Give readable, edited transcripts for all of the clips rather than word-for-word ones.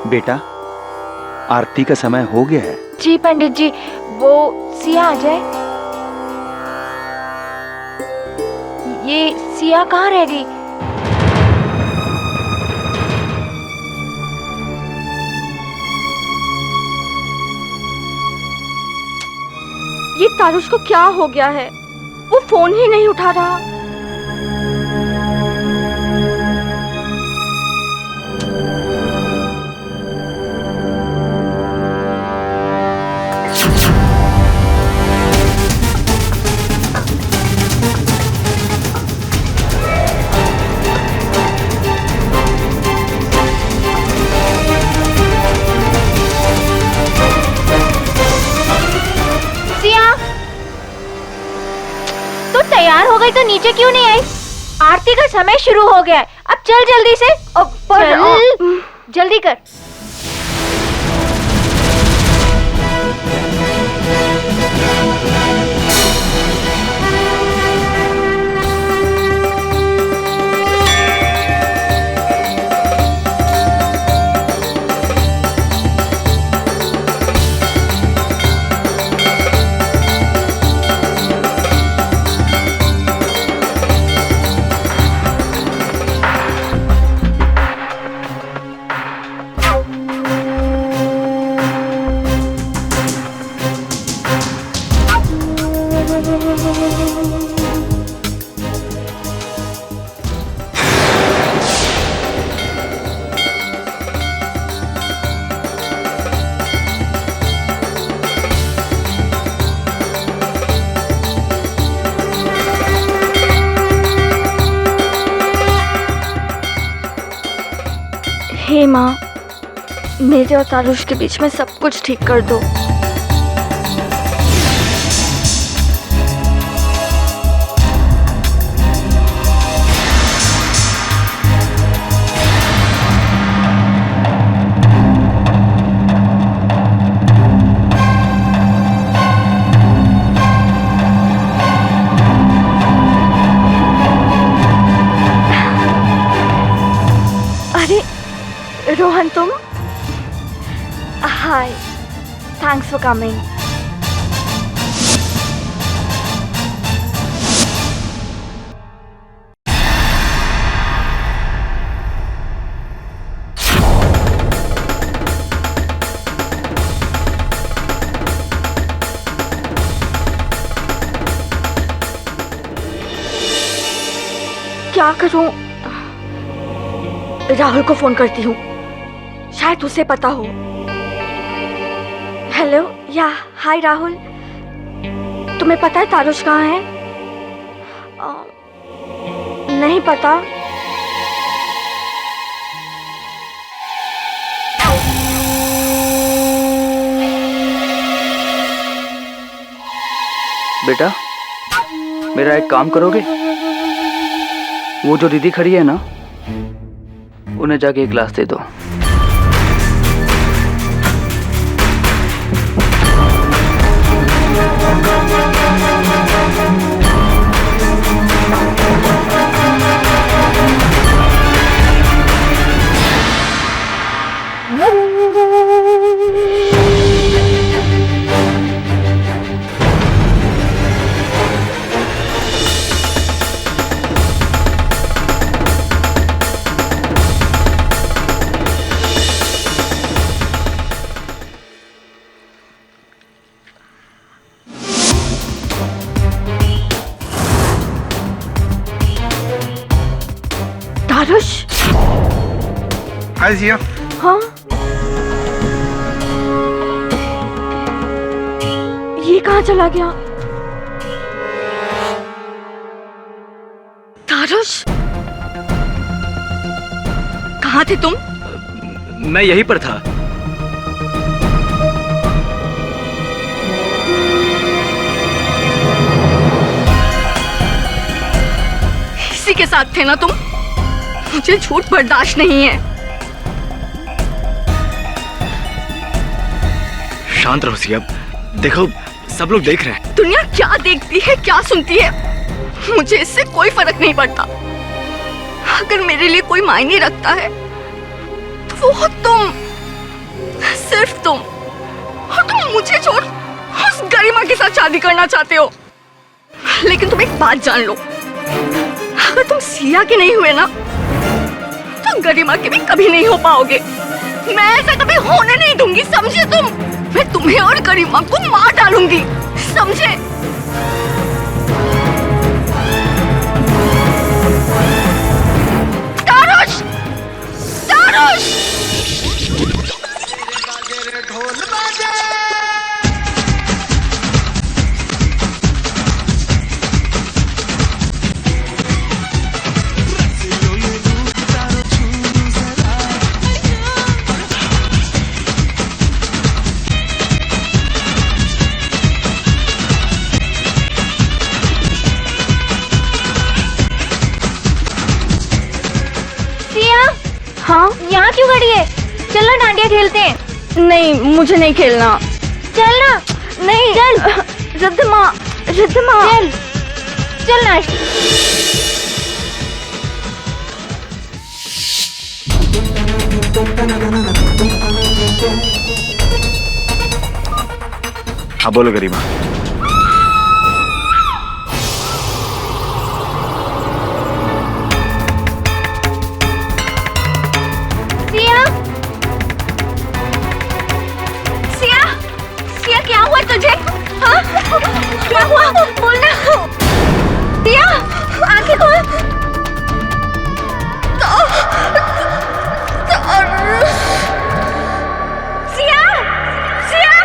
बेटा, आरती का समय हो गया है। जी पंडित जी, वो सिया आ जाए। ये सिया कहाँ रह गई? ये तारुष को क्या हो गया है? वो फोन ही नहीं उठा रहा। तैयार हो गई तो नीचे क्यों नहीं आई? आरती का समय शुरू हो गया है, अब चल जल्दी से। जल्दी कर। हे माँ, मेरे और तारुष के बीच में सब कुछ ठीक कर दो। रोहन, तुम? हाय, थैंक्स फॉर कमिंग। क्या करूं? राहुल को फोन करती हूँ, शायद उसे पता हो। हेलो, या हाय राहुल, तुम्हें पता है तारुष कहाँ है? नहीं पता। बेटा, मेरा एक काम करोगे? वो जो दीदी खड़ी है ना, उन्हें जाके एक गिलास दे दो। तारुष? हाय जिया। हाँ, ये कहाँ चला गया? तारुष, कहाँ थे तुम? मैं यहीं पर था। इसी के साथ थे ना तुम? मुझे झूठ बर्दाश्त नहीं है। शांत रहो सिया, देखो सब लोग देख रहे हैं। दुनिया क्या देखती है, क्या सुनती है, मुझे इससे कोई फर्क नहीं पड़ता। अगर मेरे लिए कोई मायने रखता है तो वो हो तुम। गरिमा के साथ शादी करना चाहते हो, लेकिन तुम एक बात जान लो, अगर तुम सिया के नहीं हुए ना तो गरिमा के भी कभी नहीं हो पाओगे। मैं ऐसा कभी होने नहीं दूंगी, समझे तुम? मैं तुम्हें और गरिमा को मार डालूंगी, समझे? तारुष! तारुष! हाँ, यहाँ क्यों खड़ी है? चलो डांडिया खेलते हैं। नहीं, मुझे नहीं खेलना। चल ना। नहीं, चल। रिद्धिमा, रिद्धिमा। चल चल नाश। हाँ बोलो गरिमा। सिया, सिया, सिया क्या हुआ तुझे? हाँ? क्या हुआ? बोलना। सिया, आंखें खोल। सिया, सिया।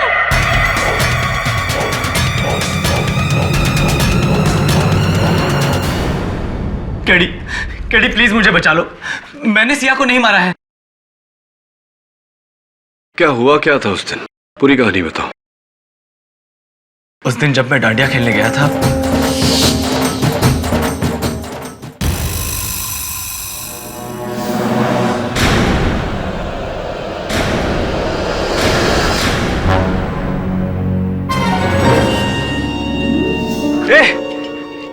कैडी, कैडी प्लीज मुझे बचा लो, मैंने सिया को नहीं मारा है। क्या हुआ क्या था उस दिन? पूरी कहानी बताओ। उस दिन जब मैं डांडिया खेलने गया था,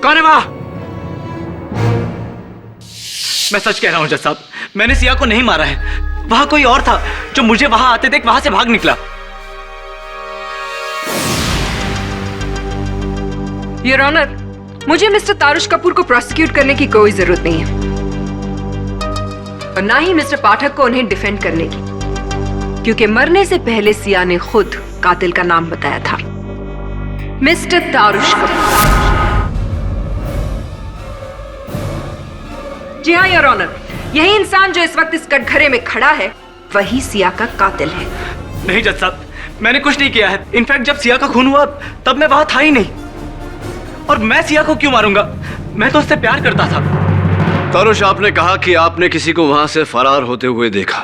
कौन है वहां? मैं सच कह रहा हूं जज साहब, मैंने सिया को नहीं मारा है। वहां कोई और था जो मुझे वहां आते देख वहां से भाग निकला। योर ऑनर, मुझे मिस्टर तारुष कपूर को प्रोसिक्यूट करने की कोई जरूरत नहीं है और ना ही मिस्टर पाठक को उन्हें डिफेंड करने की, क्योंकि मरने से पहले सिया ने खुद कातिल का नाम बताया था, मिस्टर तारुष कपूर। जी हाँ योर ऑनर, यही इंसान जो इस वक्त इस कटघरे में खड़ा है वही सिया का कातिल है। नहीं जज साहब, मैंने कुछ नहीं किया है। इनफैक्ट जब सिया का खून हुआ तब मैं वहां था ही नहीं। और मैं सिया को क्यों मारूंगा? मैं तो उससे प्यार करता था। तारुष, आपने कहा कि आपने किसी को वहां से फरार होते हुए देखा।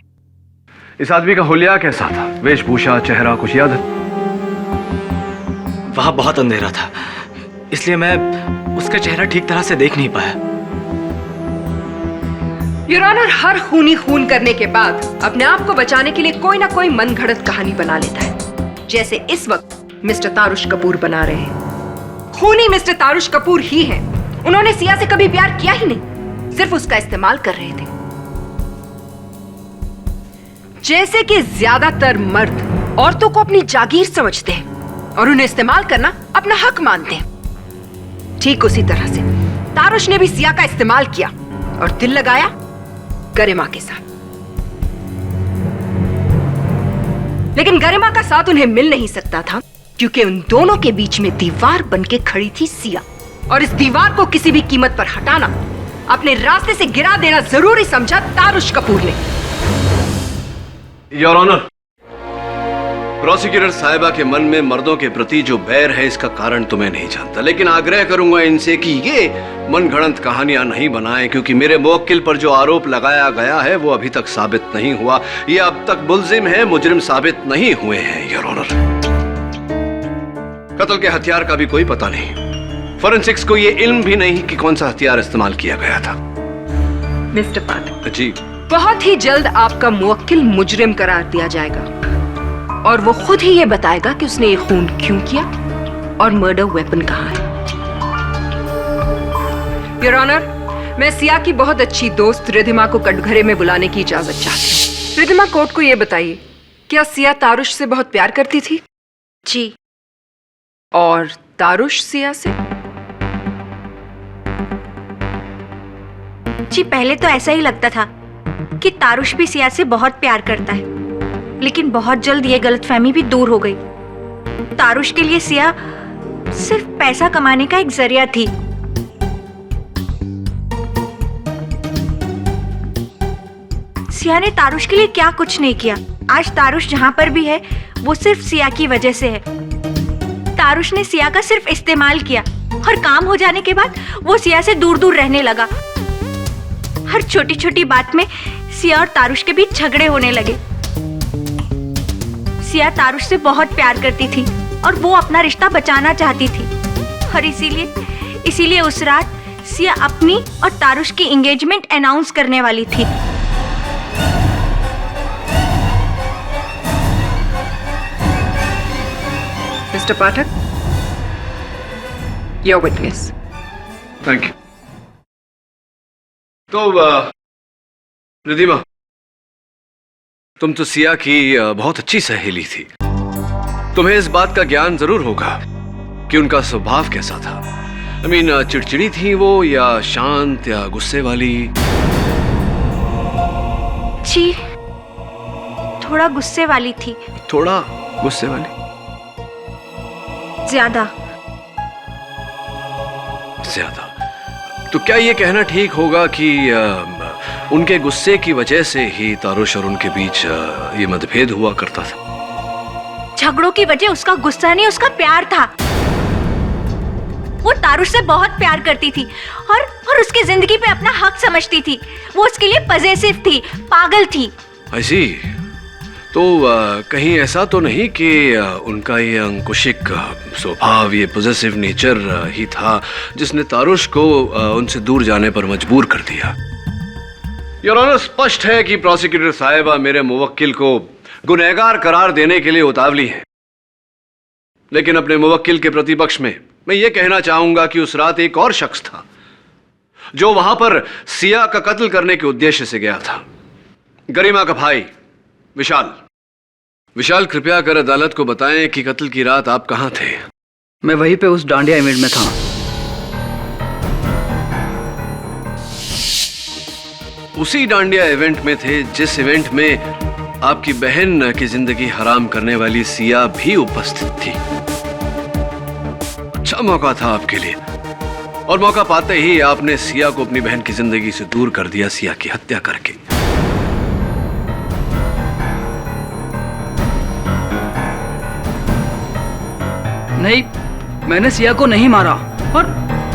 इस आदमी का हुलिया कैसा था? वेशभूषा, चेहरा कुछ याद है? वहां बहुत अंधेरा था, इसलिए मैं उसका चेहरा ठीक तरह से देख नहीं पाया। योर ऑनर, हर खूनी खून करने के बाद अपने आप को बचाने के लिए कोई ना कोई मनगढ़ंत कहानी बना लेता है, जैसे इस वक्त मिस्टर तारुष कपूर बना रहे हैं। खूनी मिस्टर तारुष कपूर ही हैं। उन्होंने सिया से कभी प्यार किया ही नहीं, सिर्फ उसका इस्तेमाल कर रहे थे। जैसे कि ज्यादातर मर्द औरतों को अपनी जागीर समझते हैं और उन्हें इस्तेमाल करना अपना हक मानते हैं, ठीक उसी तरह से तारुष ने भी सिया का इस्तेमाल किया और दिल लगाया गरिमा के साथ। लेकिन गरिमा का साथ उन्हें मिल नहीं सकता था, क्योंकि उन दोनों के बीच में दीवार बनके खड़ी थी सिया, और इस दीवार को किसी भी कीमत पर हटाना, अपने रास्ते से गिरा देना जरूरी समझा तारुष कपूर ने। योर ऑनर, प्रोसिक्यूटर साहिबा के मन में मर्दों के प्रति जो बैर है इसका कारण तो मैं नहीं जानता, लेकिन आग्रह करूंगा इनसे कि ये मनगढ़ंत कहानियां नहीं बनाएं, क्योंकि मेरे मुवक्किल पर जो आरोप लगाया गया है वो अभी तक साबित नहीं हुआ। ये अब तक मुल्जिम है, मुजरिम साबित नहीं हुए हैं। योर ऑनर, कत्ल के हथियार का भी कोई पता नहीं। फोरेंसिक्स को ये इल्म भी नहीं कि कौन सा हथियार इस्तेमाल किया गया था। मिस्टर पाठक जी, बहुत ही जल्द आपका मुवक्किल मुजरिम करार दिया जाएगा और वो खुद ही ये बताएगा कि उसने ये खून क्यों किया और मर्डर वेपन कहाँ है। योर ऑनर, मैं सिया की बहुत अच्छी दोस्त रिद्धिमा को कटघरे में बुलाने की इजाजत चाहती हूँ। रिद्धिमा, कोर्ट को ये बताइए, क्या सिया तारुष से बहुत प्यार करती थी? जी। और तारुश सिया से? जी पहले तो ऐसा ही लगता था कि तारुश भी सिया से बहुत प्यार करता है, लेकिन बहुत जल्द ये गलतफहमी भी दूर हो गई। तारुश के लिए सिया सिर्फ पैसा कमाने का एक जरिया थी। सिया ने तारुश के लिए क्या कुछ नहीं किया। आज तारुश जहां पर भी है वो सिर्फ सिया की वजह से है। तारुश ने सिया का सिर्फ इस्तेमाल किया और काम हो जाने के बाद वो सिया से दूर दूर रहने लगा। हर छोटी छोटी बात में सिया और तारुश के बीच झगड़े होने लगे। सिया तारुश से बहुत प्यार करती थी और वो अपना रिश्ता बचाना चाहती थी, और इसीलिए उस रात सिया अपनी और तारुश की एंगेजमेंट अनाउंस करने वाली थी। Mister Pathak, your witness. Thank you. तो रिधिमा, तुम तो सिया की बहुत अच्छी सहेली थी। तुम्हें इस बात का ज्ञान जरूर होगा कि उनका स्वभाव कैसा था। I mean, चिड़चिड़ी थी वो या शांत या गुस्से वाली? जी थोड़ा गुस्से वाली थी। थोड़ा गुस्से वाली? ज्यादा। तो क्या ये कहना ठीक होगा कि उनके गुस्से की वजह से ही तारुश और उनके बीच ये मतभेद हुआ करता था? झगड़ों की वजह उसका गुस्सा नहीं, उसका प्यार था। वो तारुश से बहुत प्यार करती थी और उसकी जिंदगी पे अपना हक समझती थी। वो उसके लिए पजेसिव थी, पागल थी। ऐसी तो कहीं ऐसा तो नहीं कि उनका ये अंकुशिक स्वभाव, ये पॉजिटिव नेचर ही था जिसने तारुश को उनसे दूर जाने पर मजबूर कर दिया? योर ऑनर, स्पष्ट है कि प्रोसिक्यूटर साहिबा मेरे मुवक्किल को गुनहगार करार देने के लिए उतावली है, लेकिन अपने मुवक्किल के प्रतिपक्ष में मैं ये कहना चाहूंगा कि उस रात एक और शख्स था जो वहां पर सिया का कत्ल करने के उद्देश्य से गया था। गरिमा का भाई विशाल। विशाल, कृपया कर अदालत को बताएं कि कत्ल की रात आप कहां थे? मैं वहीं पे उस डांडिया इवेंट में था। उसी डांडिया इवेंट में थे जिस इवेंट में आपकी बहन की जिंदगी हराम करने वाली सिया भी उपस्थित थी। अच्छा मौका था आपके लिए, और मौका पाते ही आपने सिया को अपनी बहन की जिंदगी से दूर कर दिया, सिया की हत्या करके। नहीं, मैंने सिया को नहीं मारा, और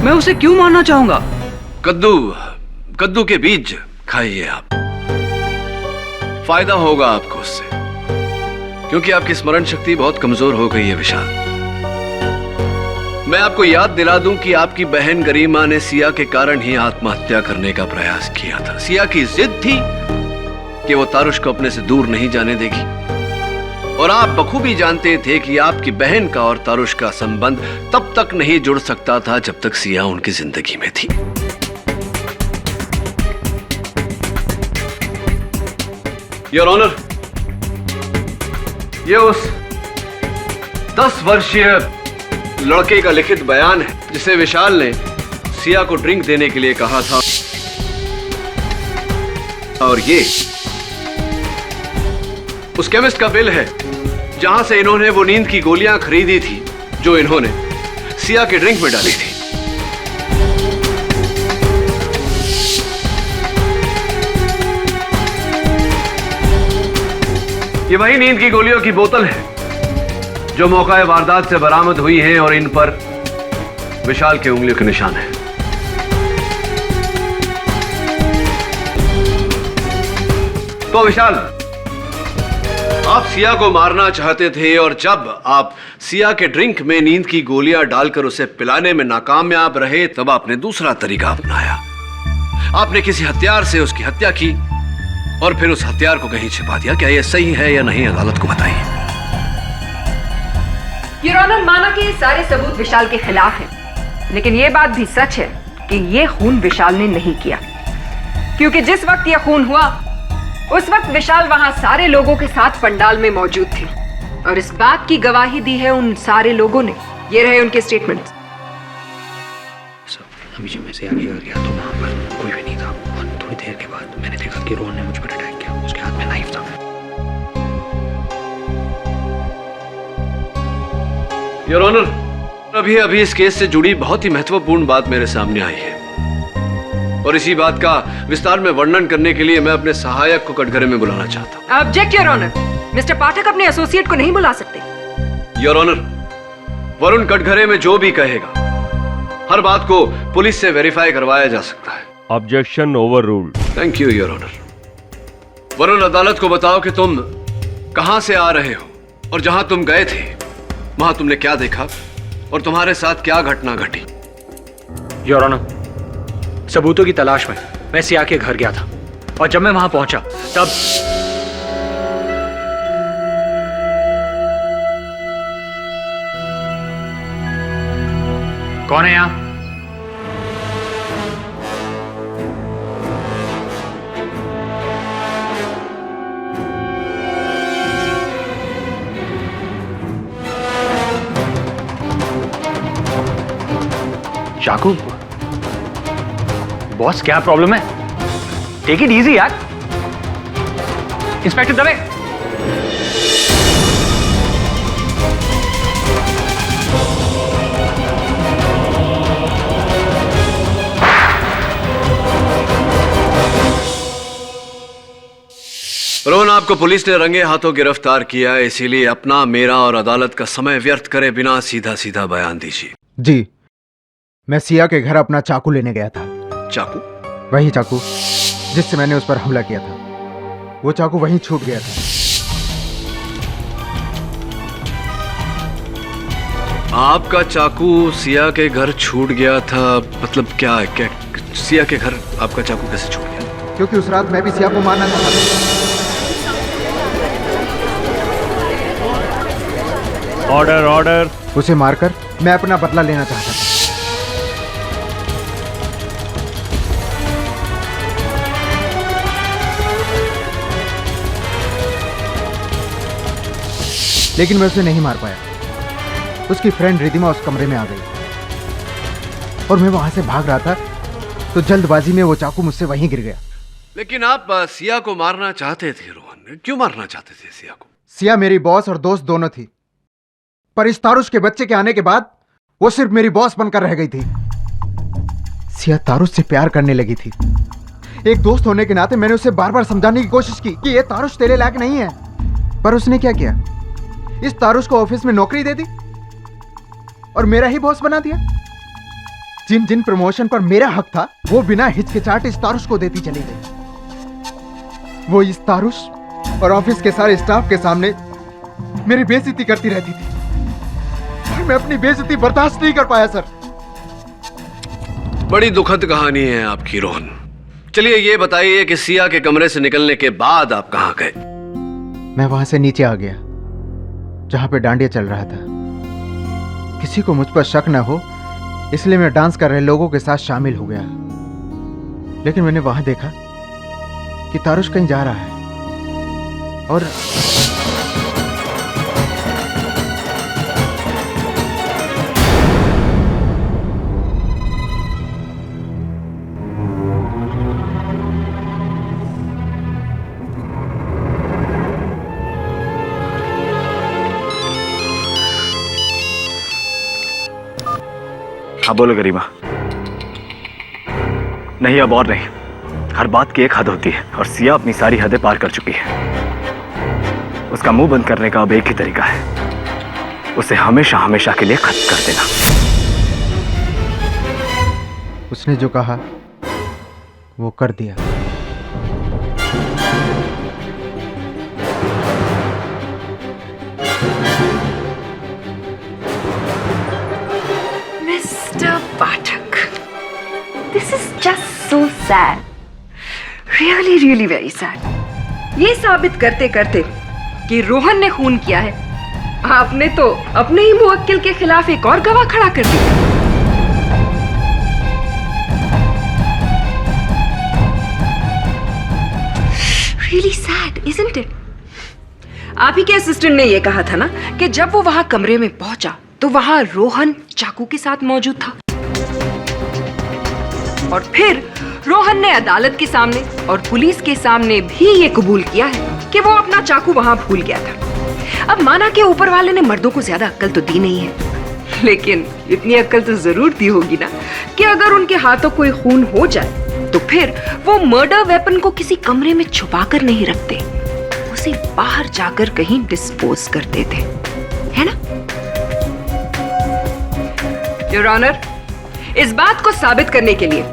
मैं उसे क्यों मारना चाहूंगा? कद्दू के बीज खाइए आप, फायदा होगा आपको उससे, क्योंकि आपकी स्मरण शक्ति बहुत कमजोर हो गई है विशाल। मैं आपको याद दिला दूं कि आपकी बहन गरिमा ने सिया के कारण ही आत्महत्या करने का प्रयास किया था। सिया की जिद थी कि वो तारुश को अपने से दूर नहीं जाने देगी, और आप बखूबी जानते थे कि आपकी बहन का और तारुश का संबंध तब तक नहीं जुड़ सकता था जब तक सिया उनकी जिंदगी में थी। योर ऑनर, ये उस 10 वर्षीय लड़के का लिखित बयान है जिसे विशाल ने सिया को ड्रिंक देने के लिए कहा था, और ये उस केमिस्ट का बिल है जहां से इन्होंने वो नींद की गोलियां खरीदी थी जो इन्होंने सिया के ड्रिंक में डाली थी। ये वही नींद की गोलियों की बोतल है जो मौका वारदात से बरामद हुई है, और इन पर विशाल के उंगलियों के निशान हैं। तो विशाल, आप सिया को मारना चाहते थे, और जब आप सिया के ड्रिंक में नींद की गोलियां डालकर उसे पिलाने में नाकामयाब रहे, तब आपने दूसरा तरीका अपनाया। आपने किसी हथियार से उसकी हत्या की और फिर उस हथियार को कहीं छिपा दिया। क्या यह सही है या नहीं, अदालत को बताइए। योर ऑनर, माना कि ये सारे सबूत विशाल के खिलाफ हैं, लेकिन ये बात भी सच है कि ये खून विशाल ने नहीं किया, क्योंकि जिस वक्त ये खून हुआ उस वक्त विशाल वहां सारे लोगों के साथ पंडाल में मौजूद थे, और इस बात की गवाही दी है उन सारे लोगों ने ये रहे उनके स्टेटमेंट्स। अभी जब मैं सिया के घर गया तो वहां पर कोई भी नहीं था और थोड़ी देर के बाद मैंने देखा कि रोहन ने मुझ पर अटैक किया। उसके हाथ में नाइफ था। योर ऑनर, अभी अभी इस केस से जुड़ी बहुत ही महत्वपूर्ण बात मेरे सामने आई है और इसी बात का विस्तार में वर्णन करने के लिए मैं अपने सहायक को कटघरे में बुलाना चाहता हूं। ऑब्जेक्ट योर ऑनर, मिस्टर पाठक अपने एसोसिएट को नहीं बुला सकते। योर ऑनर, वरुण कटघरे में जो भी कहेगा हर बात को पुलिस से वेरीफाई करवाया जा सकता है। Objection overruled. Thank you your honour. Varun, अदालत को बताओ कि तुम कहां से आ रहे हो और जहां तुम गए थे वहां तुमने क्या देखा और तुम्हारे साथ क्या घटना घटी। योर ऑनर, सबूतों की तलाश में मैं सिया के घर गया था और जब मैं वहां पहुंचा तब कौन है यहां? चाकू? बॉस, क्या प्रॉब्लम है? टेक इट इजी यार। इंस्पेक्टर दवे। रोहन, आपको पुलिस ने रंगे हाथों गिरफ्तार किया है, इसीलिए अपना, मेरा और अदालत का समय व्यर्थ करे बिना सीधा सीधा बयान दीजिए। जी, मैं सिया के घर अपना चाकू लेने गया था। चाकू? वही चाकू जिससे मैंने उस पर हमला किया था। वो चाकू वहीं छूट गया था। आपका चाकू सिया के घर छूट गया था? मतलब क्या सिया के घर आपका चाकू कैसे छूट गया? क्योंकि उस रात मैं भी सिया को मारना चाहता था। Order order. उसे मारकर मैं अपना बदला लेना चाहता था। लेकिन मैं उसे नहीं मार पाया। उसकी फ्रेंड रिदिमा उस कमरे में आ गई और मैं वहां से भाग रहा था तो जल्दबाजी में वो चाकू मुझसे वहीं गिर गया। लेकिन आप सिया को मारना चाहते थे रोहन, क्यों मारना चाहते थे सिया को? सिया मेरी बॉस और दोस्त दोनों थी, पर इस तारुश के बच्चे के आने के बाद वो सिर्फ मेरी बॉस बनकर रह गई थी। सिया तारुश से प्यार करने लगी थी। एक दोस्त होने के नाते मैंने उसे बार बार समझाने की कोशिश की कि ये तारुश तेरे लायक नहीं है, पर उसने क्या किया? इस तारुश को ऑफिस में नौकरी दे दी और मेरा ही बॉस बना दिया। जिन जिन प्रमोशन पर मेरा हक था वो बिना हिचकिचाहट इस तारुश को देती चली गई। वो इस तारुश और ऑफिस के सारे स्टाफ के सामने मेरी बेइज्जती करती रहती थी और मैं अपनी बेइज्जती बर्दाश्त नहीं कर पाया सर। बड़ी दुखद कहानी है आपकी रोहन। चलिए ये बताइए कि सिया के कमरे से निकलने के बाद आप कहां गए? मैं वहां से नीचे आ गया जहां पे डांडिया चल रहा था। किसी को मुझ पर शक न हो इसलिए मैं डांस कर रहे लोगों के साथ शामिल हो गया। लेकिन मैंने वहां देखा कि तारुश कहीं जा रहा है और हाँ बोलो गरिमा। नहीं, अब और नहीं। हर बात की एक हद होती है और सिया अपनी सारी हदें पार कर चुकी है। उसका मुंह बंद करने का अब एक ही तरीका है, उसे हमेशा हमेशा के लिए खत्म कर देना। उसने जो कहा वो कर दिया। Mr. Pathak, this is just so sad. Really, really very sad. ये साबित करते करते कि रोहन ने खून किया है, आपने तो अपने ही मुवक्किल के खिलाफ एक और गवाह खड़ा कर दिया। Really sad, isn't it? आप ही के असिस्टेंट ने यह कहा था ना कि जब वो वहां कमरे में पहुंचा तो वहां रोहन चाकू के साथ मौजूद था। और फिर रोहन ने अदालत के सामने और पुलिस के सामने भी ये कबूल किया है कि वो अपना चाकू वहां भूल गया था। अब माना कि ऊपर वाले ने मर्दों को ज्यादा अक्ल तो दी नहीं है, लेकिन इतनी अक्ल तो जरूर दी होगी ना कि अगर उनके हाथों कोई खून हो जाए तो फिर वो मर्डर वेपन को किसी कमरे में छुपा कर नहीं रखते, उसे बाहर जाकर कहीं डिस्पोज कर देते, है ना? योर ऑनर, इस बात को साबित करने के लिए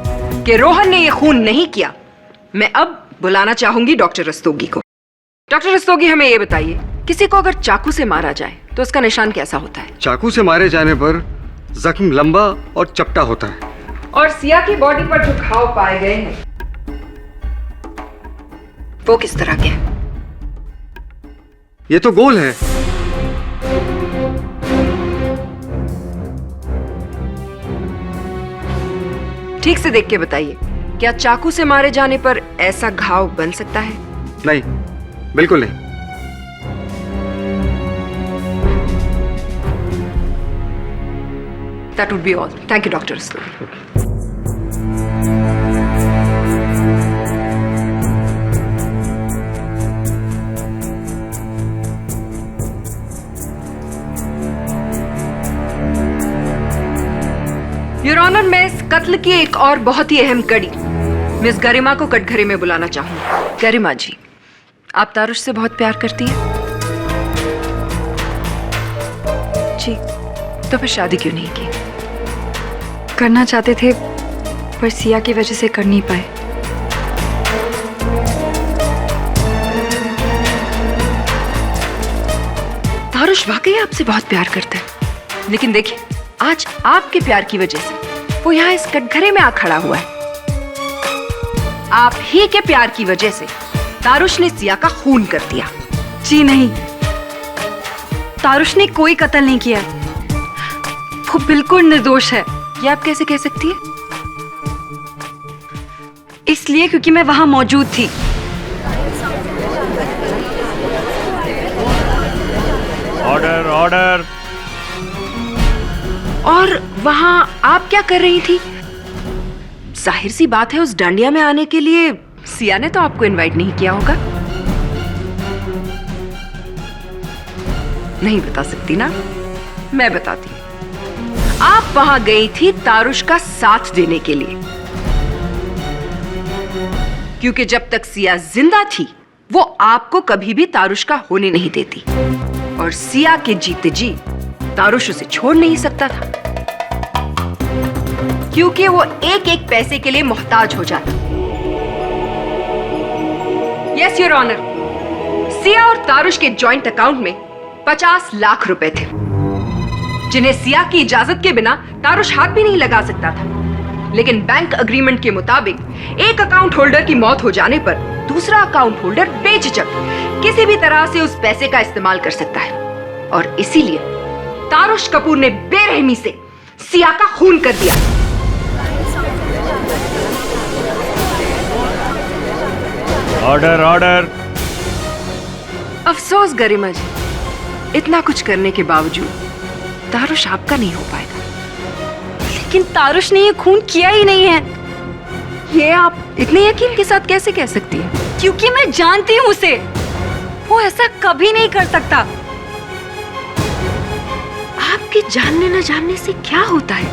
कि रोहन ने यह खून नहीं किया, मैं अब बुलाना चाहूंगी डॉक्टर रस्तोगी को। डॉक्टर रस्तोगी, हमें यह बताइए, किसी को अगर चाकू से मारा जाए तो उसका निशान कैसा होता है? चाकू से मारे जाने पर जख्म लंबा और चपटा होता है। और सिया की बॉडी पर जो घाव पाए गए हैं वो किस तरह के हैं? ये तो गोल है। ठीक से देख के बताइए, क्या चाकू से मारे जाने पर ऐसा घाव बन सकता है? नहीं, बिल्कुल नहीं। That would be all. Thank you, Dr. Rastogi. Your honour, मैं इस कत्ल की एक और बहुत ही अहम कड़ी मिस गरिमा को कटघरे में बुलाना चाहूंगी। गरिमा जी, आप तारुश से बहुत प्यार करती हैं? जी। तो फिर शादी क्यों नहीं की? करना चाहते थे पर सिया की वजह से कर नहीं पाए। तारुश वाकई आपसे बहुत प्यार करता है, लेकिन देखिए आज आपके प्यार की वजह से वो यहाँ इस कटघरे में आ खड़ा हुआ है। आप ही के प्यार की वजह से तारुश ने सिया का खून कर दिया। जी नहीं, तारुश ने कोई कत्ल नहीं किया, वो बिल्कुल निर्दोष है। ये आप कैसे कह सकती है? इसलिए क्योंकि मैं वहां मौजूद थी। Order order. और वहां आप क्या कर रही थी? जाहिर सी बात है, उस डांडिया में आने के लिए सिया ने तो आपको इनवाइट नहीं किया होगा। नहीं बता सकती ना? मैं बताती हूं। आप वहां गई थी तारुश का साथ देने के लिए, क्योंकि जब तक सिया जिंदा थी वो आपको कभी भी तारुश का होने नहीं देती, और सिया के जीते जी तारुश उसे छोड़ नहीं सकता था, क्योंकि वो एक एक पैसे के लिए मोहताज हो जाता। यस योर ऑनर, सिया और तारुश के जॉइंट अकाउंट में 50 लाख रुपए थे, जिन्हें सिया की इजाजत के बिना तारुश हाथ भी नहीं लगा सकता था। लेकिन बैंक अग्रीमेंट के मुताबिक एक अकाउंट होल्डर की मौत हो जाने पर दूसरा अकाउंट होल्डर बेझिझक किसी भी तरह से उस पैसे का इस्तेमाल कर सकता है, और इसीलिए तारुश कपूर ने बेरहमी से सिया का खून कर दिया। Order order. अफसोस गरिमा जी, इतना कुछ करने के बावजूद तारुश आपका नहीं हो पाएगा। लेकिन तारुश ने ये खून किया ही नहीं है। ये आप इतने यकीन के साथ कैसे कह सकती हैं? क्योंकि मैं जानती हूँ उसे, वो ऐसा कभी नहीं कर सकता। आपके जानने न जानने से क्या होता है?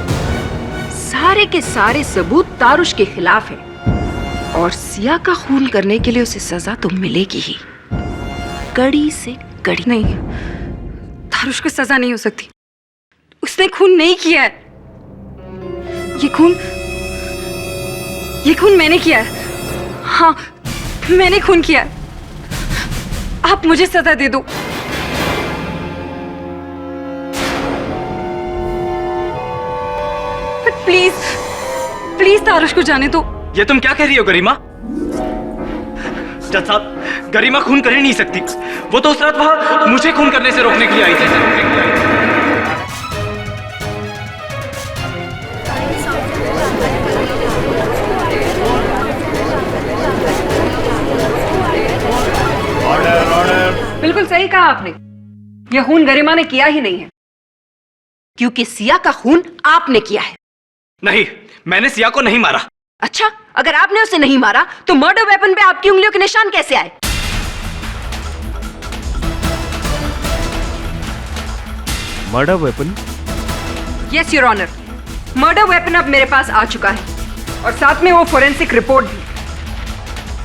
सारे के सारे सबूत तारुश के खिलाफ हैं, और सिया का खून करने के लिए उसे सजा तो मिलेगी ही, कड़ी से कड़ी। नहीं, तारुश को सजा नहीं हो सकती। उसने खून नहीं किया है। ये खून मैंने किया है। हाँ, मैंने खून किया है। आप मुझे सजा दे दो। प्लीज प्लीज तारुश को जाने दो। ये तुम क्या कह रही हो गरिमा? जज साहब, गरिमा खून कर ही नहीं सकती। वो तो उस रात वहां मुझे खून करने से रोकने के लिए आई थी। बिल्कुल सही कहा आपने, यह खून गरिमा ने किया ही नहीं है। क्योंकि सिया का खून आपने किया है। नहीं, मैंने सिया को नहीं मारा। अच्छा, अगर आपने उसे नहीं मारा तो मर्डर वेपन पे आपकी उंगलियों के निशान कैसे आए? Murder weapon? Yes your honour, murder weapon अब मेरे पास आ चुका है और साथ में वो फोरेंसिक रिपोर्ट भी,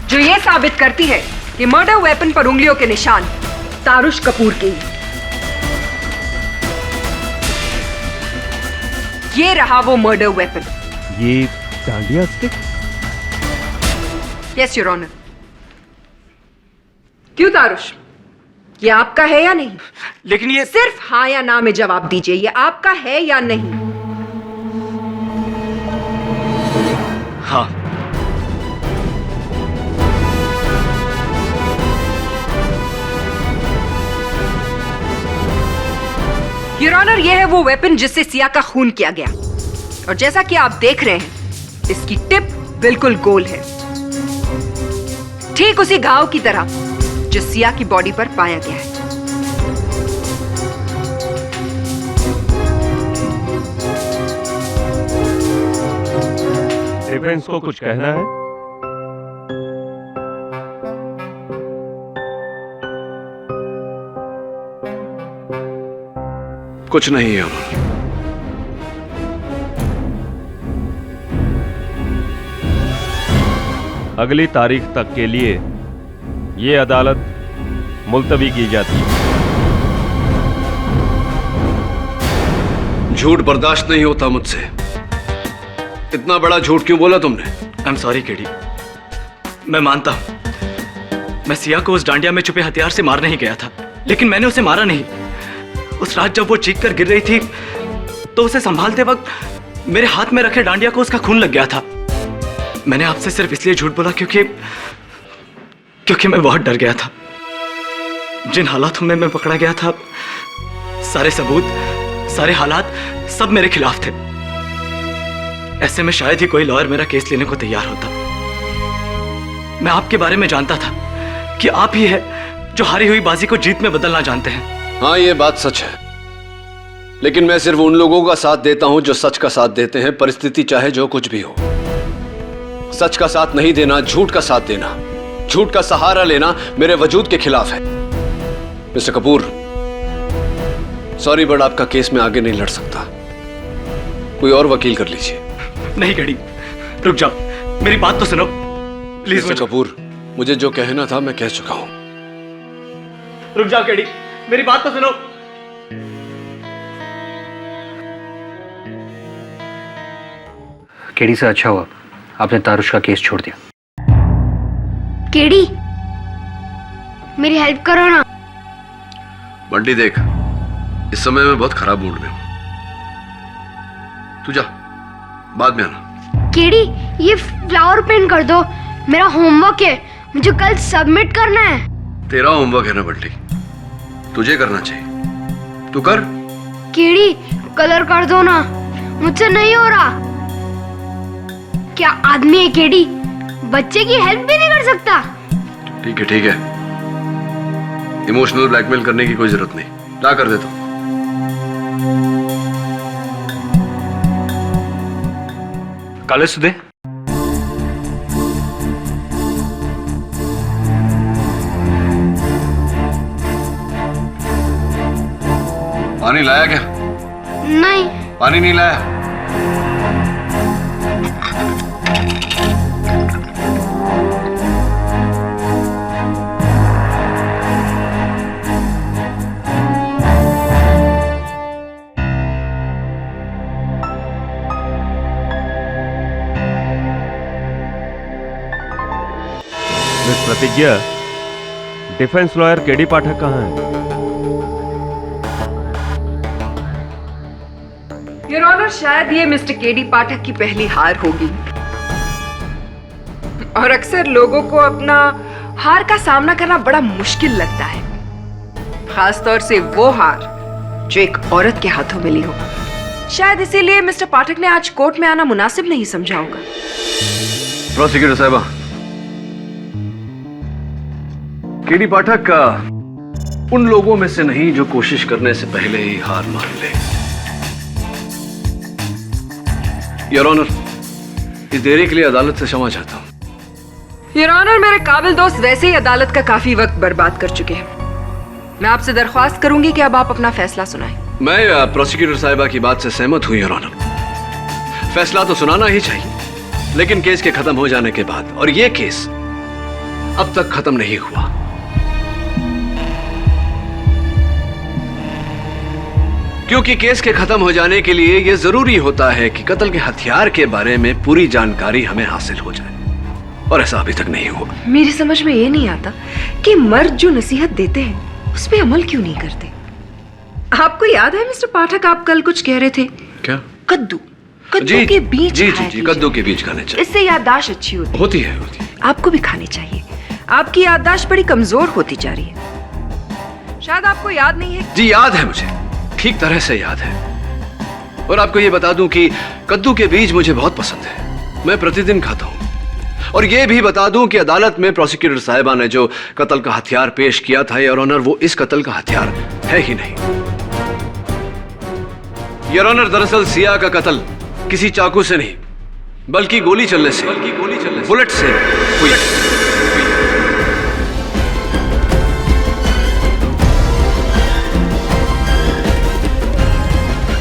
जो ये साबित करती है कि मर्डर वेपन पर उंगलियों के निशान तारुश कपूर के हैं। ये रहा वो मर्डर वेपन। ये dandiya stick? Yes your honour. क्यों तारुश, ये आपका है या नहीं? लेकिन ये सिर्फ हाँ या ना में जवाब दीजिए, ये आपका है या नहीं? हाँ। योर ऑनर, ये है वो वेपन जिससे सिया का खून किया गया और जैसा कि आप देख रहे हैं इसकी टिप बिल्कुल गोल है, ठीक उसी घाव की तरह जो सिया की बॉडी पर पाया गया है। डिफेंस को कुछ कहना है? कुछ नहीं है उन्होंने। अगली तारीख तक के लिए ये अदालत मुलतवी की जाती है। झूठ बर्दाश्त नहीं होता मुझसे। इतना बड़ा झूठ क्यों बोला तुमने? आई एम सॉरी केडी, मैं मानता हूं मैं सिया को उस डांडिया में छुपे हथियार से मारने ही गया था, लेकिन मैंने उसे मारा नहीं। उस रात जब वो चीख कर गिर रही थी तो उसे संभालते वक्त मेरे हाथ में रखे डांडिया को उसका खून लग गया था। मैंने आपसे सिर्फ इसलिए झूठ बोला क्योंकि मैं बहुत डर गया था। जिन हालातों में मैं पकड़ा गया था, सारे सबूत, सारे हालात सब मेरे खिलाफ थे। ऐसे में शायद ही कोई लॉयर मेरा केस लेने को तैयार होता। मैं आपके बारे में जानता था कि आप ही है जो हारी हुई बाजी को जीत में बदलना जानते हैं। हाँ, ये बात सच है, लेकिन मैं सिर्फ उन लोगों का साथ देता हूं जो सच का साथ देते हैं, परिस्थिति चाहे जो कुछ भी हो। सच का साथ नहीं देना, झूठ का साथ देना, झूठ का सहारा लेना मेरे वजूद के खिलाफ है। मिस्टर कपूर, सॉरी बट आपका केस में आगे नहीं लड़ सकता। कोई और वकील कर लीजिए। नहीं केडी, रुक जाओ, मेरी बात तो सुनो प्लीज। मिस्टर कपूर, मुझे जो कहना था मैं कह चुका हूं। रुक जाओ केडी, मेरी बात तो सुनो। केडी से अच्छा हुआ आपने तारुश का केस छोड़ दिया। केडी, मेरी हेल्प करो ना। बंटी देख, इस समय मैं बहुत खराब मूड में हूं। तू जा, बाद में आना। केडी, ये फ्लावर पेंट कर दो, मेरा होमवर्क है, मुझे कल सबमिट करना है। तेरा होमवर्क है ना बंटी, तुझे करना चाहिए, तू कर। केडी, कलर कर दो ना, मुझसे नहीं हो रहा। क्या आदमी है केडी, बच्चे की हेल्प भी नहीं कर सकता। ठीक है, इमोशनल ब्लैकमेल करने की कोई जरूरत नहीं, ला कर दे तो। काले सुदे, पानी लाया क्या? नहीं। पानी नहीं लाया? मिस प्रतिज्ञा, डिफेंस लॉयर केडी पाठक कहाँ है? योर ऑनर, शायद ये मिस्टर केडी पाठक की पहली हार होगी और अक्सर लोगों को अपना हार का सामना करना बड़ा मुश्किल लगता है, खासतौर से वो हार जो एक औरत के हाथों मिली हो। शायद इसीलिए मिस्टर पाठक ने आज कोर्ट में आना मुनासिब नहीं समझा होगा। प्रोसिक्यूटर साहिबा, केडी पाठक का उन लोगों में से नहीं जो कोशिश करने से पहले ही हार मान ले। योर ऑनर, इस देरी के लिए अदालत से क्षमा चाहता हूँ। योर ऑनर, मेरे काबिल दोस्त वैसे ही अदालत का काफी वक्त बर्बाद कर चुके हैं। मैं आपसे दरख्वास्त करूंगी कि अब आप अपना फैसला सुनाएं। मैं प्रोसिक्यूटर साहिबा की बात से सहमत हूं योर ऑनर। फैसला तो सुनाना ही चाहिए, लेकिन केस के खत्म हो जाने के बाद, और ये केस अब तक खत्म नहीं हुआ। क्योंकि केस के खत्म हो जाने के लिए यह जरूरी होता है कि कत्ल के हथियार के बारे में पूरी जानकारी हमें हासिल हो जाए, और ऐसा अभी तक नहीं हुआ। मेरी समझ में ये नहीं आता कि मर्द जो नसीहत देते हैं उस पे अमल क्यों नहीं करते। आपको याद है मिस्टर पाठक, आप कल कुछ कह रहे थे? क्या? कद्दू जी, के बीज जी खाया जी जी, कद्दू के बीज खाने चाहिए। इससे याददाश्त अच्छी होती है। आपको भी खाने चाहिए। आपकी याददाश्त बड़ी कमजोर होती जा रही है। शायद आपको याद नहीं है। जी याद है, मुझे ठीक तरह से याद है। और आपको ये बता दूं कि कद्दू के बीज मुझे बहुत पसंद है, मैं प्रतिदिन खाता हूं। और ये भी बता दूं कि अदालत में प्रोसिक्यूटर साहिबा ने जो कत्ल का हथियार पेश किया था योर ऑनर, वो इस कत्ल का हथियार है ही नहीं। योर ऑनर, दरअसल सिया का कत्ल किसी चाकू से नहीं, बल्कि गोली चलने से, बुलेट से हुई।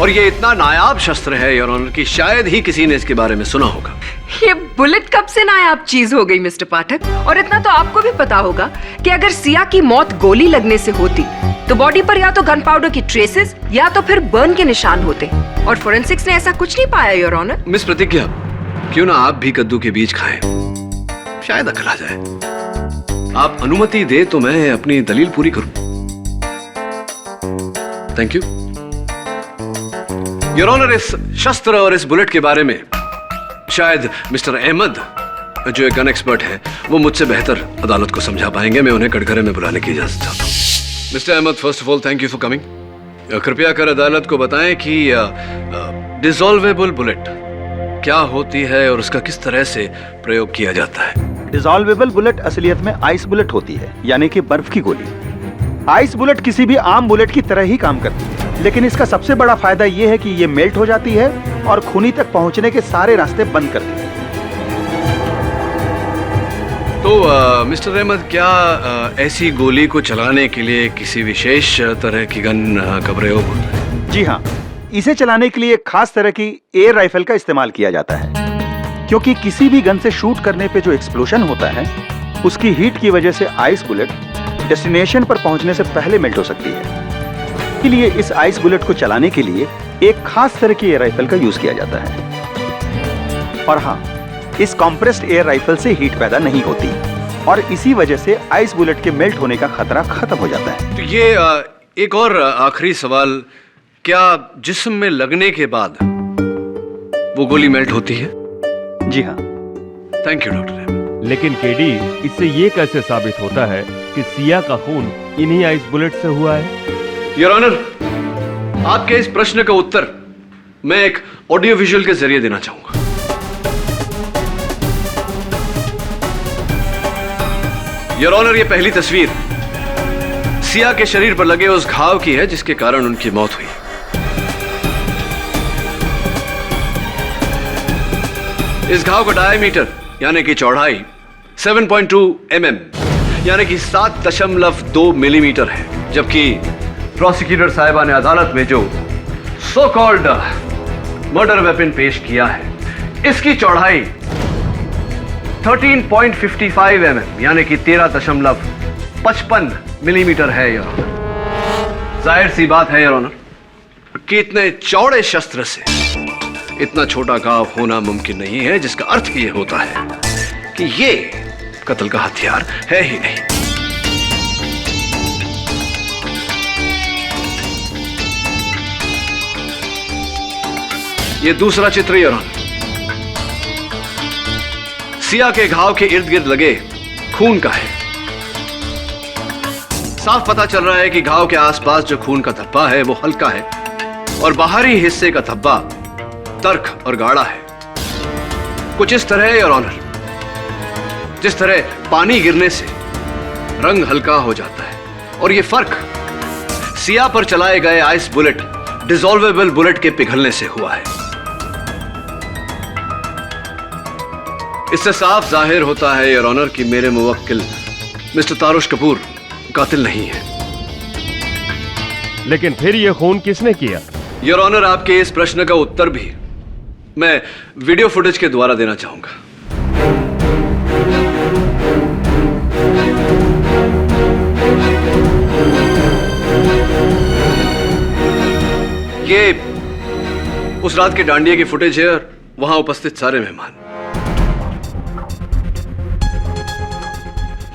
और ये इतना नायाब शस्त्र है योर ऑनर कि शायद ही किसी ने इसके बारे में सुना होगा। ये बुलेट कब से नायाब चीज हो गई मिस्टर पाठक? और इतना तो आपको भी पता होगा कि अगर सिया की मौत गोली लगने से होती तो बॉडी पर या तो गन पाउडर की ट्रेसेस या तो फिर बर्न के निशान होते, और फोरेंसिक्स ने ऐसा कुछ नहीं पाया योर ऑनर। मिस प्रतिज्ञा, क्यों ना आप भी कद्दू के बीज खाएं, शायद अकल आ जाए। आप अनुमति दे तो मैं अपनी दलील पूरी करूं। Thank you your honour. इस शस्त्र और इस बुलेट के बारे में शायद मिस्टर अहमद, जो एक गन एक्सपर्ट है, वो मुझसे बेहतर अदालत को समझा पाएंगे। मैं उन्हें कटघरे में बुलाने की इजाजत चाहता हूँ। Mister Ahmed, first of all thank you for coming. कृपया कर अदालत को बताएं कि डिसॉल्वेबल बुलेट क्या होती है और उसका किस तरह से प्रयोग किया जाता है। डिसॉल्वेबल बुलेट असलियत में आइस बुलेट होती है, यानी कि बर्फ की गोली। आइस बुलेट किसी भी आम बुलेट की तरह ही काम करती है, लेकिन इसका सबसे बड़ा फायदा यह है कि ये मेल्ट हो जाती है और खूनी तक पहुंचने के सारे रास्ते बंद कर देती है। तो मिस्टर अहमद, क्या ऐसी गोली को चलाने के लिए किसी विशेष तरह की गन का प्रयोग होता है? जी हाँ, इसे चलाने के लिए एक खास तरह की एयर राइफल का इस्तेमाल किया जाता है, क्योंकि किसी भी गन से शूट करने पे जो एक्सप्लोजन होता है उसकी हीट की वजह से आइस बुलेट डेस्टिनेशन पर पहुंचने से पहले मेल्ट हो सकती है। इसलिए इस आइस बुलेट को चलाने के लिए एक खास तरह की एयर राइफल का यूज किया जाता है। और हाँ, इस कॉम्प्रेस्ड एयर राइफल से हीट पैदा नहीं होती और इसी वजह से आइस बुलेट के मेल्ट होने का खतरा खत्म हो जाता है। तो ये एक और आखिरी सवाल, क्या जिस्म में लगने के बाद वो गोली मेल्ट होती है? जी हाँ। Thank you doctor. लेकिन केडी, इससे ये कैसे साबित होता है कि सिया का खून इन्हीं आइस बुलेट से हुआ है? योर ऑनर, आपके इस प्रश्न का उत्तर मैं एक ऑडियो विजुअल के जरिए देना चाहूंगा। योर ऑनर, ये पहली तस्वीर सिया के शरीर पर लगे उस घाव की है जिसके कारण उनकी मौत हुई। इस घाव का डायमीटर यानी कि चौड़ाई 7.2 mm यानी कि 7.2 मिलीमीटर है, जबकि प्रोसिक्यूटर साहिबा ने अदालत में जो सो कॉल्ड मर्डर वेपन पेश किया है, इसकी चौड़ाई 13.55 mm यानी कि 13.55 मिलीमीटर है। योर ऑनर, जाहिर सी बात है योर ऑनर कि इतने चौड़े शस्त्र से इतना छोटा घाव होना मुमकिन नहीं है, जिसका अर्थ ये होता है कि ये कत्ल का हथियार है ही नहीं। ये दूसरा चित्र योर ऑनर, सिया के घाव के इर्द गिर्द लगे खून का है। साफ पता चल रहा है कि घाव के आसपास जो खून का धब्बा है वो हल्का है और बाहरी हिस्से का धब्बा तर्क और गाढ़ा है। कुछ इस तरह है योर ऑनर, जिस तरह पानी गिरने से रंग हल्का हो जाता है, और ये फर्क सिया पर चलाए गए आइस बुलेट डिसॉल्वेबल बुलेट के पिघलने से हुआ है। इससे साफ जाहिर होता है योर ऑनर कि मेरे मुवक्किल मिस्टर तारुश कपूर कातिल नहीं है। लेकिन फिर ये खून किसने किया? योर ऑनर, आपके इस प्रश्न का उत्तर भी मैं वीडियो फुटेज के द्वारा देना चाहूंगा। ये उस रात के डांडिया की फुटेज है और वहां उपस्थित सारे मेहमान।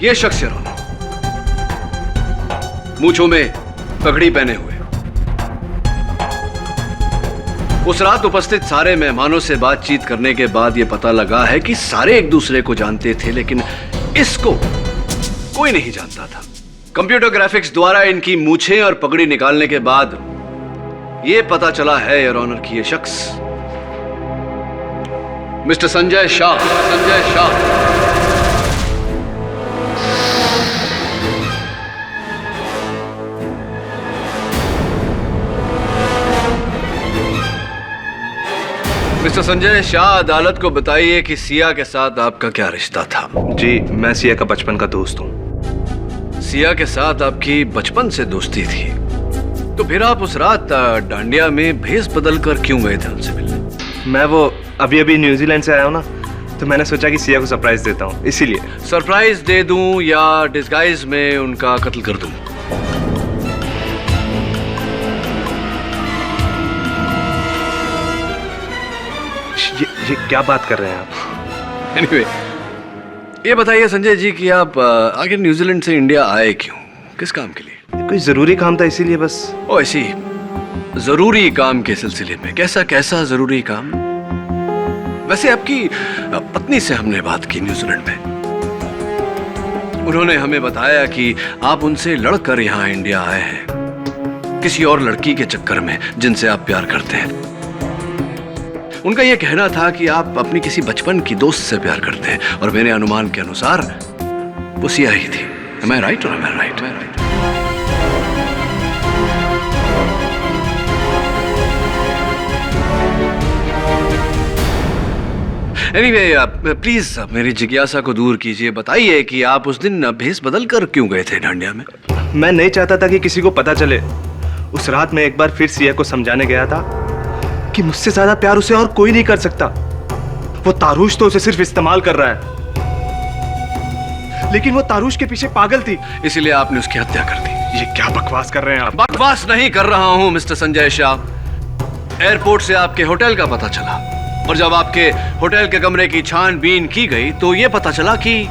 ये शख्स योर ऑनर, मूंछों में पगड़ी पहने हुए, उस रात उपस्थित सारे मेहमानों से बातचीत करने के बाद यह पता लगा है कि सारे एक दूसरे को जानते थे, लेकिन इसको कोई नहीं जानता था। कंप्यूटर ग्राफिक्स द्वारा इनकी मूछें और पगड़ी निकालने के बाद यह पता चला है योर ऑनर कि यह शख्स मिस्टर संजय शाह। मिस्टर संजय शाह, अदालत को बताइए कि सिया के साथ आपका क्या रिश्ता था? जी, मैं सिया का बचपन का दोस्त हूँ। सिया के साथ आपकी बचपन से दोस्ती थी, तो फिर आप उस रात डांडिया में भेस बदल कर क्यों गए थे उनसे मिलने? मैं वो अभी न्यूजीलैंड से आया हूँ ना, तो मैंने सोचा कि सिया को सरप्राइज देता हूँ, इसीलिए। सरप्राइज दे दूं या डिस्गाइज में उनका कत्ल कर दूं? ये क्या बात कर रहे हैं आप? Anyway, ये बताइए संजय जी कि आप आखिर न्यूजीलैंड से इंडिया आए क्यों? किस काम के लिए? कोई जरूरी काम था, इसीलिए बस। ओ ऐसी जरूरी काम के सिलसिले में? कैसा जरूरी काम? वैसे आपकी पत्नी से हमने बात की न्यूजीलैंड में, उन्होंने हमें बताया कि आप उनसे लड़कर यहाँ इंडिया आए हैं किसी और लड़की के चक्कर में जिनसे आप प्यार करते हैं। उनका यह कहना था कि आप अपनी किसी बचपन की दोस्त से प्यार करते हैं, और मेरे अनुमान के अनुसार वो सिया ही थी। Am I right or am I right? Anyway, please मेरी जिज्ञासा को दूर कीजिए। बताइए कि आप उस दिन भेस बदल कर क्यों गए थे डांडिया में? मैं नहीं चाहता था कि किसी को पता चले। उस रात मैं एक बार फिर सिया को समझाने गया था कि मुझसे ज्यादा प्यार उसे और कोई नहीं कर सकता। वो तारुश तो उसे सिर्फ इस्तेमाल कर रहा है, लेकिन वो तारुश के पीछे पागल थी, इसलिए आपने उसकी हत्या कर दी। ये क्या बकवास कर रहे हैं आप? बकवास नहीं कर रहा हूं मिस्टर संजय शाह। एयरपोर्ट से आपके होटल का पता चला, और जब आपके होटल के कमरे की छानबीन की गई तो यह पता चला कि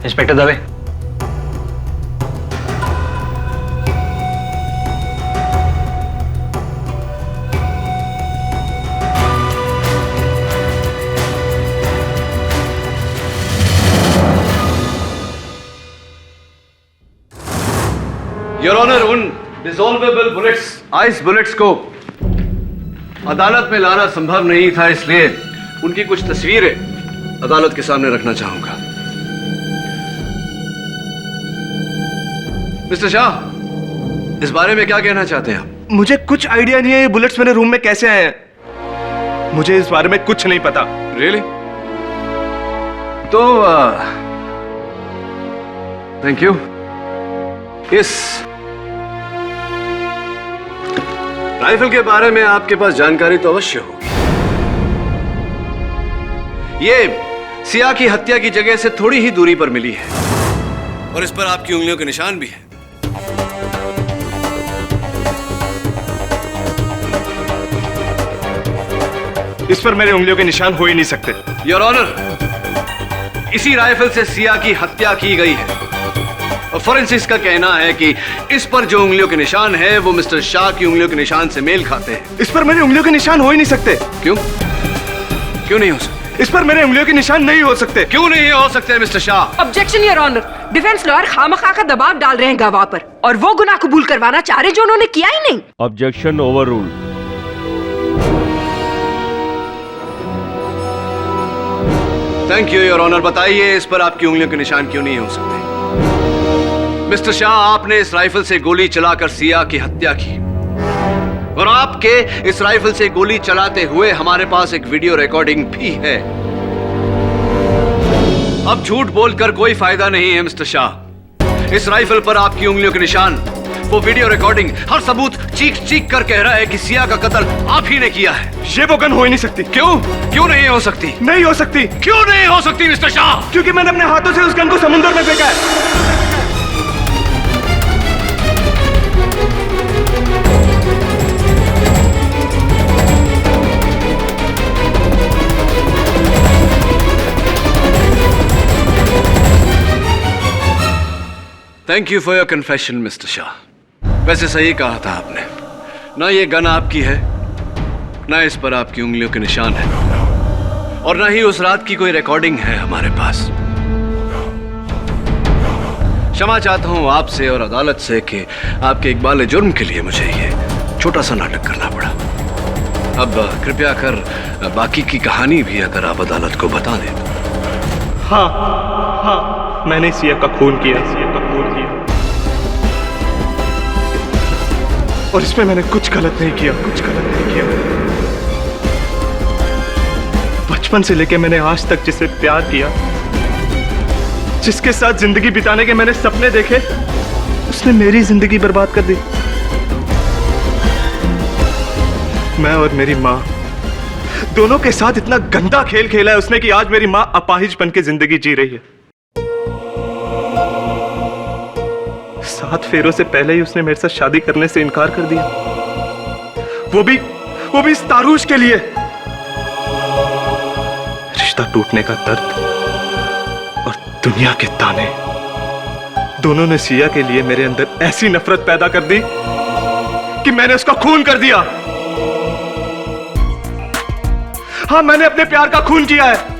इंस्पेक्टर दवे, योर ऑनर, उन डिसॉल्वेबल बुलेट्स, आइस बुलेट्स को अदालत में लाना संभव नहीं था, इसलिए उनकी कुछ तस्वीरें अदालत के सामने रखना चाहूंगा। मिस्टर शाह, इस बारे में क्या कहना चाहते हैं आप? मुझे कुछ आइडिया नहीं है ये बुलेट्स मेरे रूम में कैसे आए हैं। मुझे इस बारे में कुछ नहीं पता। रियली? तो थैंक यू। इस राइफल के बारे में आपके पास जानकारी तो अवश्य होगी। ये सिया की हत्या की जगह से थोड़ी ही दूरी पर मिली है, और इस पर आपकी उंगलियों के निशान भी हैं। इस पर मेरे उंगलियों के निशान हो ही नहीं सकते। योर ऑनर, इसी राइफल से सिया की हत्या की गई है, और फोरेंसिक्स का कहना है कि इस पर जो उंगलियों के निशान है वो मिस्टर शाह की उंगलियों के निशान से मेल खाते हैं। इस पर मेरी उंगलियों के निशान हो ही नहीं सकते। क्यों? क्यों नहीं हो सकते? इस पर मेरे उंगलियों के निशान नहीं हो सकते। क्यों नहीं हो सकते mister Shah? Objection your honour, defence lawyer खामखा का दबाव डाल रहे हैं गवाह पर, और वो गुनाह कबूल करवाना चाह रहे जो उन्होंने किया ही नहीं। Objection overruled. Thank you your honour. बताइए इस पर आपकी उंगलियों के निशान क्यों नहीं हो सकते? मिस्टर शाह, आपने इस राइफल से गोली चलाकर सिया की हत्या की और आपके इस राइफल से गोली चलाते हुए हमारे पास एक वीडियो रिकॉर्डिंग भी है। अब झूठ बोलकर कोई फायदा नहीं है मिस्टर शाह। इस राइफल पर आपकी उंगलियों के निशान, वो वीडियो रिकॉर्डिंग, हर सबूत चीख चीख कर कह रहा है कि सिया का कत्ल आप ही ने किया है। ये वो गन हो ही नहीं सकती। क्यों? क्यों नहीं हो सकती? नहीं हो सकती। क्यों नहीं हो सकती मिस्टर शाह? क्योंकि मैंने अपने हाथों से उस गन को समुद्र में फेंका है। Thank you for your confession mister Shah. वैसे सही कहा था आपने, ना ये गन आपकी है, ना इस पर आपकी उंगलियों के निशान है, और ना ही उस रात की कोई रिकॉर्डिंग है हमारे पास। क्षमा चाहता हूं आपसे और अदालत से कि आपके इकबाल जुर्म के लिए मुझे ये छोटा सा नाटक करना पड़ा। अब कृपया कर बाकी की कहानी भी अगर आप अदालत को बता दें। हाँ हाँ, मैंने सिया का खून किया, सिया का खून किया, और इसमें मैंने कुछ गलत नहीं किया, कुछ गलत नहीं किया। बचपन से लेके मैंने आज तक जिसे प्यार किया, जिसके साथ जिंदगी बिताने के मैंने सपने देखे, उसने मेरी जिंदगी बर्बाद कर दी। मैं और मेरी माँ दोनों के साथ इतना गंदा खेल खेला है उसने कि आज मेरी माँ अपाहिज बन के जिंदगी जी रही है। 7 फेरों से पहले ही उसने मेरे साथ शादी करने से इनकार कर दिया, वो भी इस तारूश के लिए। रिश्ता टूटने का दर्द और दुनिया के ताने, दोनों ने सिया के लिए मेरे अंदर ऐसी नफरत पैदा कर दी कि मैंने उसका खून कर दिया। हाँ, मैंने अपने प्यार का खून किया है।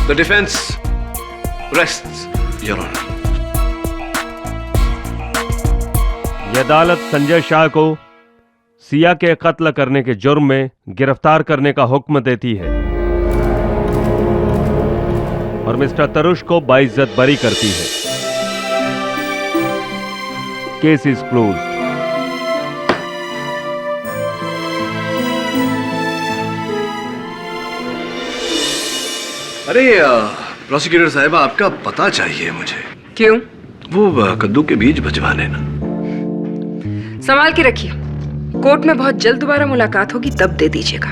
The defense rests, Your Honor. यह अदालत संजय शाह को सिया के कत्ल करने के जुर्म में गिरफ्तार करने का हुक्म देती है और मिस्टर तरुष को बाइज्जत बरी करती है। Case is closed. अरे प्रोसिक्यूटर साहिबा, आपका पता चाहिए मुझे। क्यों? वो कद्दू के बीज भिजवाने ना। संभाल के रखिए, कोर्ट में बहुत जल्द दोबारा मुलाकात होगी, तब दे दीजिएगा।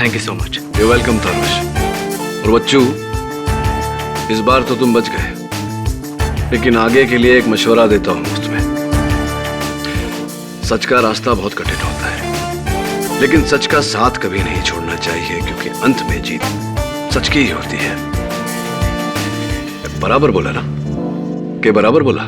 Thank you so much. You welcome Tarush. और बच्चू, इस बार तो तुम बच गए, लेकिन आगे के लिए एक मशवरा देता हूं तुम्हें। सच का रास्ता बहुत कठिन होता है, लेकिन सच का साथ कभी नहीं छोड़ना चाहिए, क्योंकि अंत में जीत सच की ही होती है। बराबर बोला ना? के बराबर बोला?